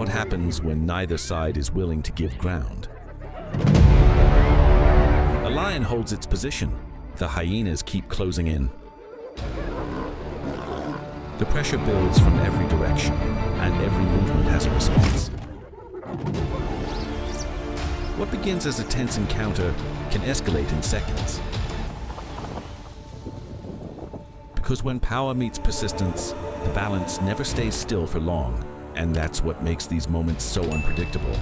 What happens when neither side is willing to give ground? A lion holds its position. The hyenas keep closing in. The pressure builds from every direction, and every movement has a response. What begins as a tense encounter can escalate in seconds. Because when power meets persistence, the balance never stays still for long, and that's what makes these moments so unpredictable.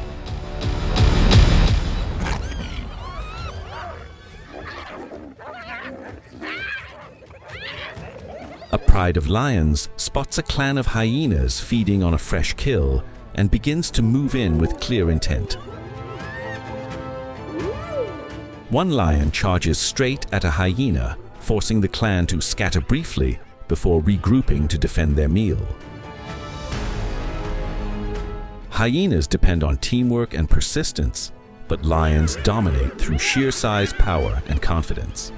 A pride of lions spots a clan of hyenas feeding on a fresh kill and begins to move in with clear intent. One lion charges straight at a hyena, forcing the clan to scatter briefly before regrouping to defend their meal. Hyenas depend on teamwork and persistence, but lions dominate through sheer size, power, and confidence.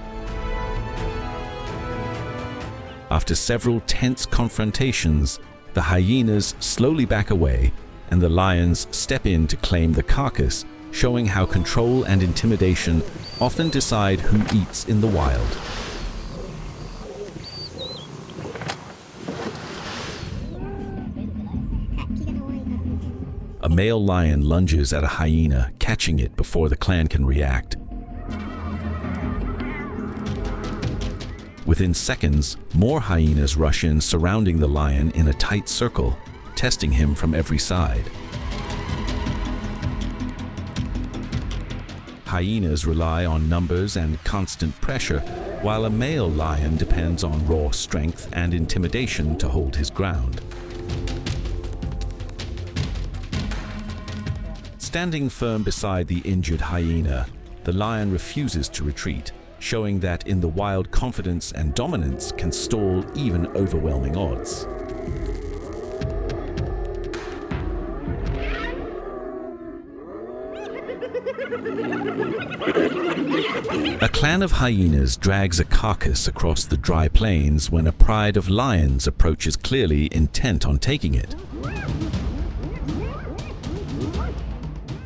After several tense confrontations, the hyenas slowly back away, and the lions step in to claim the carcass, showing how control and intimidation often decide who eats in the wild. A male lion lunges at a hyena, catching it before the clan can react. Within seconds, more hyenas rush in, surrounding the lion in a tight circle, testing him from every side. Hyenas rely on numbers and constant pressure, while a male lion depends on raw strength and intimidation to hold his ground. Standing firm beside the injured hyena, the lion refuses to retreat, showing that in the wild confidence and dominance can stall even overwhelming odds. A clan of hyenas drags a carcass across the dry plains when a pride of lions approaches, clearly intent on taking it.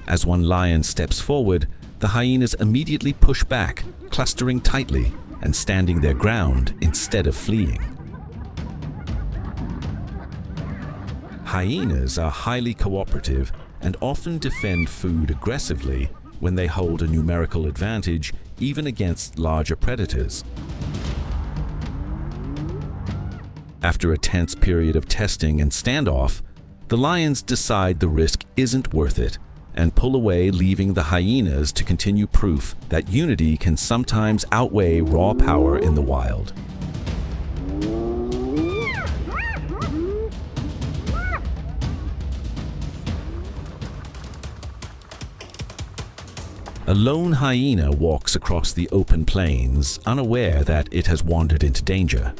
As one lion steps forward, the hyenas immediately push back, clustering tightly and standing their ground instead of fleeing. Hyenas are highly cooperative and often defend food aggressively when they hold a numerical advantage, even against larger predators. After a tense period of testing and standoff, the lions decide the risk isn't worth it and pull away, leaving the hyenas to continue proof that unity can sometimes outweigh raw power in the wild. A lone hyena walks across the open plains, unaware that it has wandered into danger.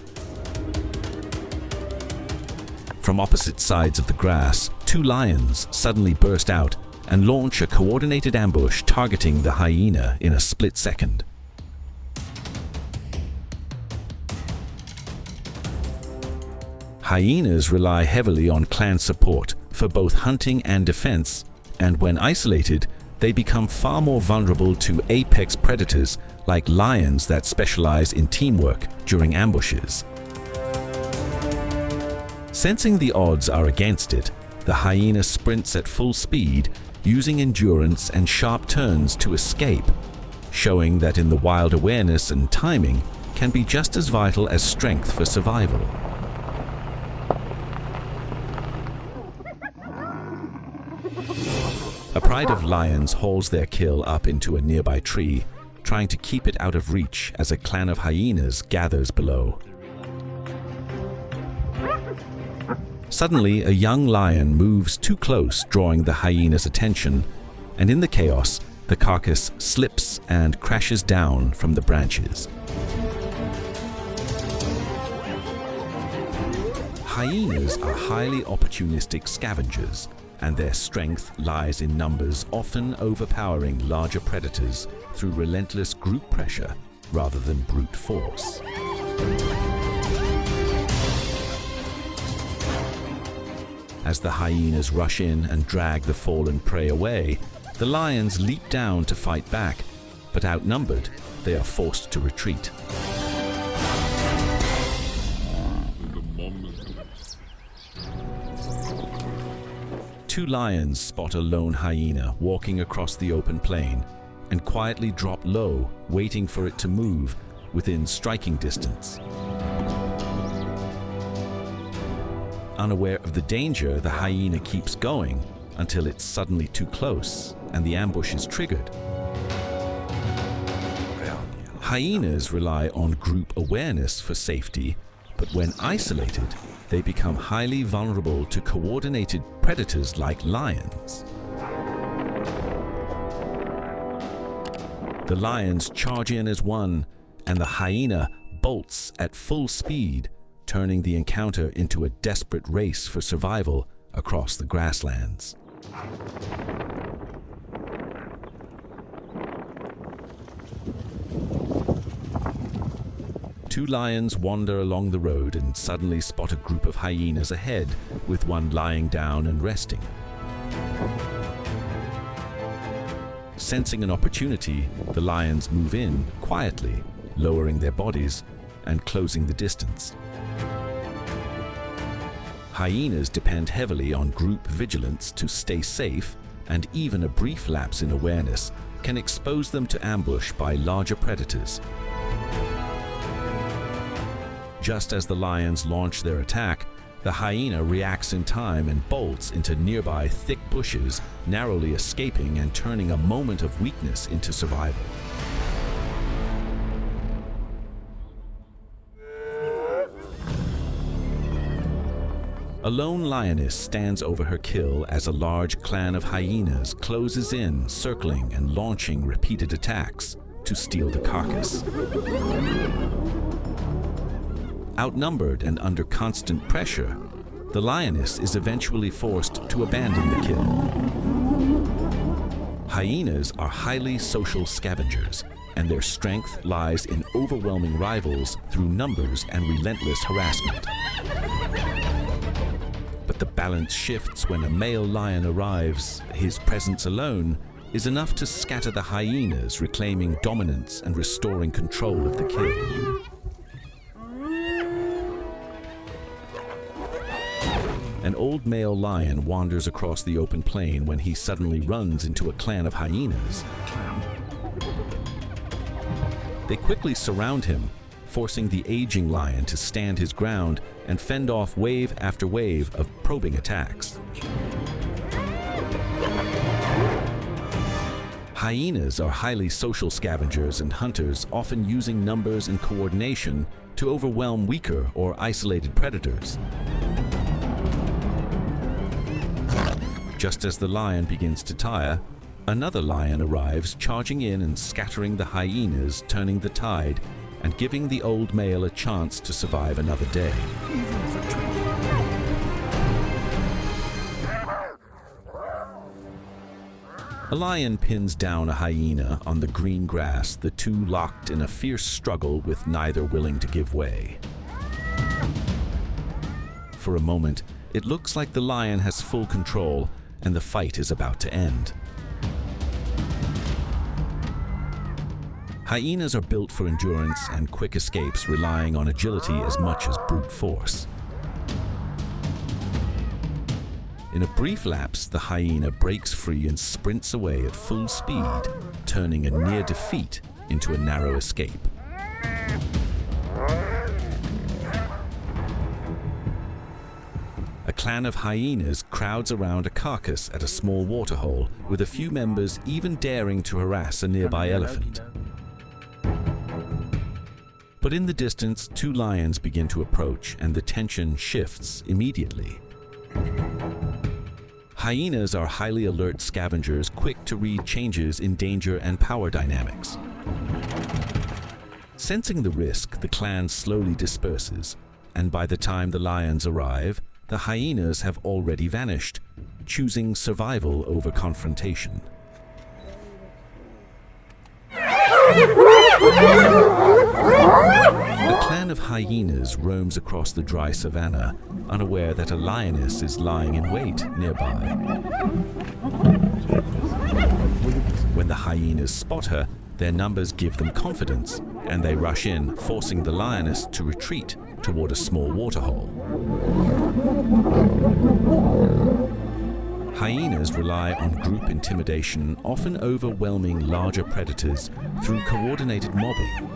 From opposite sides of the grass, two lions suddenly burst out and launch a coordinated ambush targeting the hyena in a split second. Hyenas rely heavily on clan support for both hunting and defense, and when isolated, they become far more vulnerable to apex predators like lions that specialize in teamwork during ambushes. Sensing the odds are against it, the hyena sprints at full speed, using endurance and sharp turns to escape, showing that in the wild awareness and timing can be just as vital as strength for survival. A pride of lions hauls their kill up into a nearby tree, trying to keep it out of reach as a clan of hyenas gathers below. Suddenly, a young lion moves too close, drawing the hyena's attention, and in the chaos, the carcass slips and crashes down from the branches. Hyenas are highly opportunistic scavengers, and their strength lies in numbers, often overpowering larger predators through relentless group pressure rather than brute force. As the hyenas rush in and drag the fallen prey away, the lions leap down to fight back, but outnumbered, they are forced to retreat. Two lions spot a lone hyena walking across the open plain and quietly drop low, waiting for it to move within striking distance. Unaware of the danger, the hyena keeps going until it's suddenly too close and the ambush is triggered. Hyenas rely on group awareness for safety, but when isolated, they become highly vulnerable to coordinated predators like lions. The lions charge in as one, and the hyena bolts at full speed, turning the encounter into a desperate race for survival across the grasslands. Two lions wander along the road and suddenly spot a group of hyenas ahead, with one lying down and resting. Sensing an opportunity, the lions move in quietly, lowering their bodies and closing the distance. Hyenas depend heavily on group vigilance to stay safe, and even a brief lapse in awareness can expose them to ambush by larger predators. Just as the lions launch their attack, the hyena reacts in time and bolts into nearby thick bushes, narrowly escaping and turning a moment of weakness into survival. A lone lioness stands over her kill as a large clan of hyenas closes in, circling and launching repeated attacks to steal the carcass. Outnumbered and under constant pressure, the lioness is eventually forced to abandon the kill. Hyenas are highly social scavengers, and their strength lies in overwhelming rivals through numbers and relentless harassment. But the balance shifts when a male lion arrives. His presence alone is enough to scatter the hyenas, reclaiming dominance and restoring control of the kill. An old male lion wanders across the open plain when he suddenly runs into a clan of hyenas. They quickly surround him, forcing the aging lion to stand his ground and fend off wave after wave of probing attacks. Hyenas are highly social scavengers and hunters, often using numbers and coordination to overwhelm weaker or isolated predators. Just as the lion begins to tire, another lion arrives, charging in and scattering the hyenas, turning the tide and giving the old male a chance to survive another day. A lion pins down a hyena on the green grass, the two locked in a fierce struggle with neither willing to give way. For a moment, it looks like the lion has full control and the fight is about to end. Hyenas are built for endurance and quick escapes, relying on agility as much as brute force. In a brief lapse, the hyena breaks free and sprints away at full speed, turning a near defeat into a narrow escape. A clan of hyenas crowds around a carcass at a small waterhole, with a few members even daring to harass a nearby elephant. But in the distance, two lions begin to approach, and the tension shifts immediately. Hyenas are highly alert scavengers, quick to read changes in danger and power dynamics. Sensing the risk, the clan slowly disperses, and by the time the lions arrive, the hyenas have already vanished, choosing survival over confrontation. The clan lion of hyenas roams across the dry savanna, unaware that a lioness is lying in wait nearby. When the hyenas spot her, their numbers give them confidence, and they rush in, forcing the lioness to retreat toward a small waterhole. Hyenas rely on group intimidation, often overwhelming larger predators through coordinated mobbing.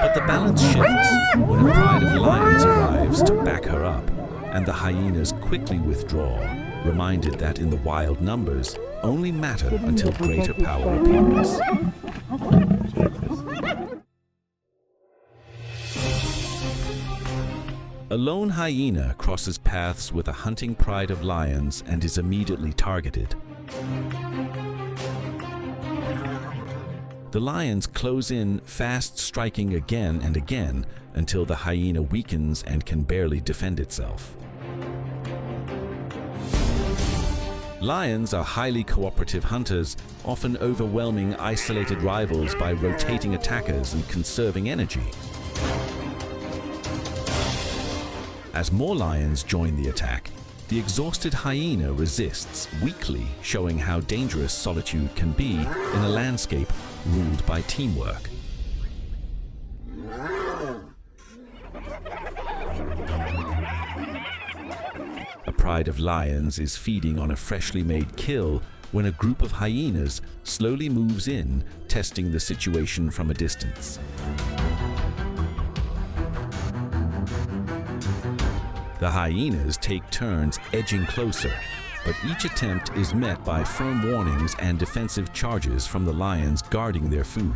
But the balance shifts when a pride of lions arrives to back her up, and the hyenas quickly withdraw, reminded that in the wild numbers only matter until greater power appears. A lone hyena crosses paths with a hunting pride of lions and is immediately targeted. The lions close in, fast striking again and again until the hyena weakens and can barely defend itself. Lions are highly cooperative hunters, often overwhelming isolated rivals by rotating attackers and conserving energy. As more lions join the attack, the exhausted hyena resists, weakly showing how dangerous solitude can be in a landscape ruled by teamwork. A pride of lions is feeding on a freshly made kill when a group of hyenas slowly moves in, testing the situation from a distance. The hyenas take turns edging closer, but each attempt is met by firm warnings and defensive charges from the lions guarding their food.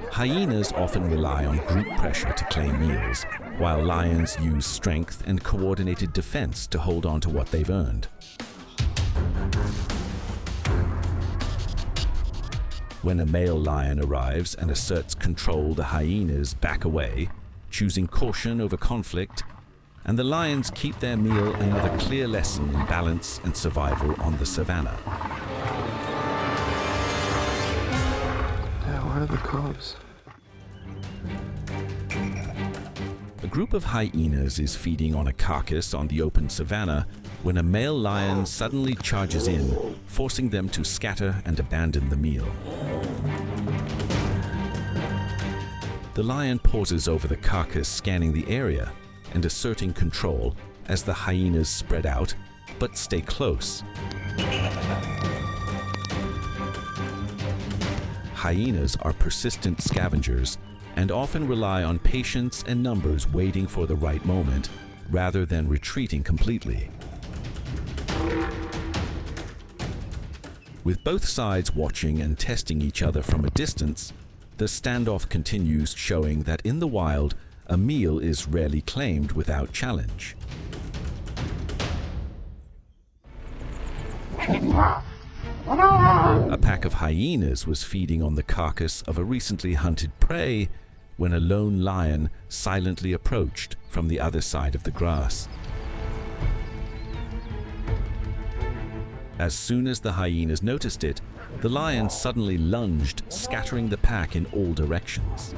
Hyenas often rely on group pressure to claim meals, while lions use strength and coordinated defense to hold on to what they've earned. When a male lion arrives and asserts control, the hyenas back away, choosing caution over conflict, and the lions keep their meal, another clear lesson in balance and survival on the savanna. Yeah, where are the cubs? A group of hyenas is feeding on a carcass on the open savanna when a male lion suddenly charges in, forcing them to scatter and abandon the meal. The lion pauses over the carcass, scanning the area and asserting control as the hyenas spread out but stay close. Hyenas are persistent scavengers and often rely on patience and numbers waiting for the right moment rather than retreating completely. With both sides watching and testing each other from a distance, the standoff continues, showing that in the wild, a meal is rarely claimed without challenge. A pack of hyenas was feeding on the carcass of a recently hunted prey when a lone lion silently approached from the other side of the grass. As soon as the hyenas noticed it, the lion suddenly lunged, scattering the pack in all directions.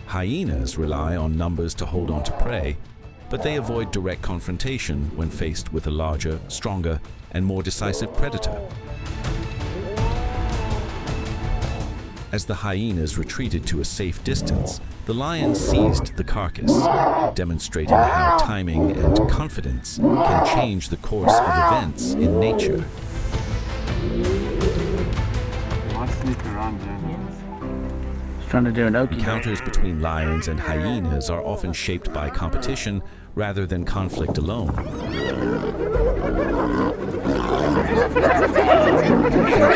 Hyenas rely on numbers to hold on to prey, but they avoid direct confrontation when faced with a larger, stronger, and more decisive predator. As the hyenas retreated to a safe distance, the lion seized the carcass, demonstrating how timing and confidence can change the course of events in nature. He's trying to do an okey-doke. Encounters between lions and hyenas are often shaped by competition rather than conflict alone.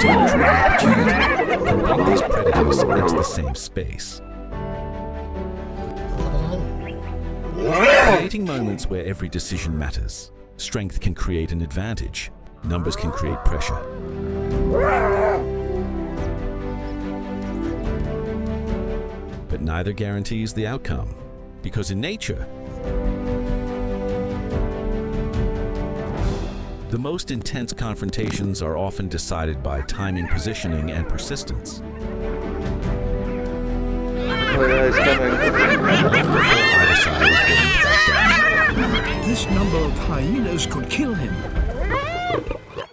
Territory opportunity can bring these predators into the same space. Creating moments where every decision matters. Strength can create an advantage. Numbers can create pressure. But neither guarantees the outcome, because in nature, The most intense confrontations are often decided by timing, positioning, and persistence. Oh yeah, he's coming. Long before either side is getting tagged down. This number of hyenas could kill him.